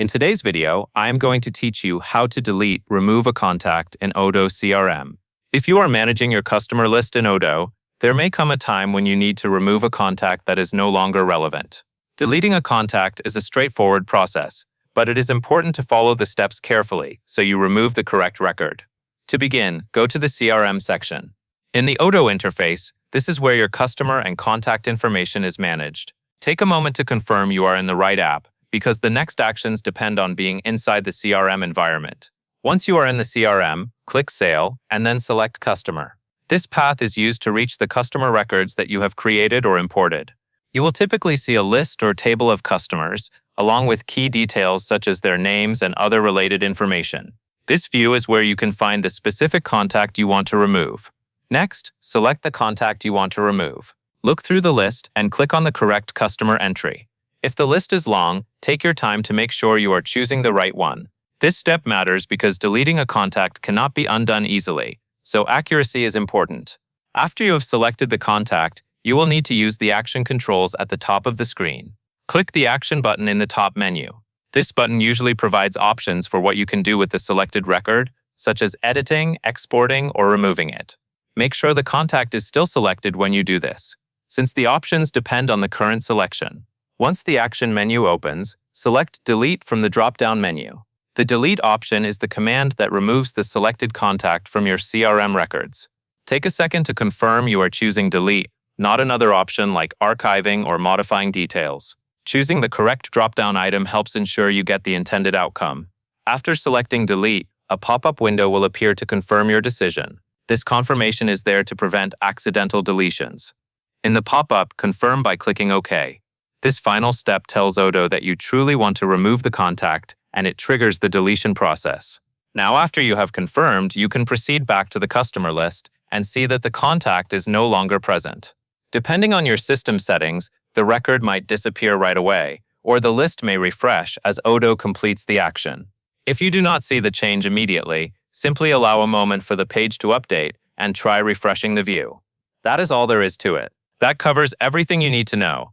In today's video, I am going to teach you how to remove a contact in Odoo CRM. If you are managing your customer list in Odoo, there may come a time when you need to remove a contact that is no longer relevant. Deleting a contact is a straightforward process, but it is important to follow the steps carefully so you remove the correct record. To begin, go to the CRM section. In the Odoo interface, this is where your customer and contact information is managed. Take a moment to confirm you are in the right app, because the next actions depend on being inside the CRM environment. Once you are in the CRM, click Sale and then select Customer. This path is used to reach the customer records that you have created or imported. You will typically see a list or table of customers, along with key details such as their names and other related information. This view is where you can find the specific contact you want to remove. Next, select the contact you want to remove. Look through the list and click on the correct customer entry. If the list is long, take your time to make sure you are choosing the right one. This step matters because deleting a contact cannot be undone easily, so accuracy is important. After you have selected the contact, you will need to use the action controls at the top of the screen. Click the Action button in the top menu. This button usually provides options for what you can do with the selected record, such as editing, exporting, or removing it. Make sure the contact is still selected when you do this, since the options depend on the current selection. Once the Action menu opens, select Delete from the drop-down menu. The Delete option is the command that removes the selected contact from your CRM records. Take a second to confirm you are choosing Delete, not another option like archiving or modifying details. Choosing the correct drop-down item helps ensure you get the intended outcome. After selecting Delete, a pop-up window will appear to confirm your decision. This confirmation is there to prevent accidental deletions. In the pop-up, confirm by clicking OK. This final step tells Odoo that you truly want to remove the contact, and it triggers the deletion process. Now, after you have confirmed, you can proceed back to the customer list and see that the contact is no longer present. Depending on your system settings, the record might disappear right away, or the list may refresh as Odoo completes the action. If you do not see the change immediately, simply allow a moment for the page to update and try refreshing the view. That is all there is to it. That covers everything you need to know.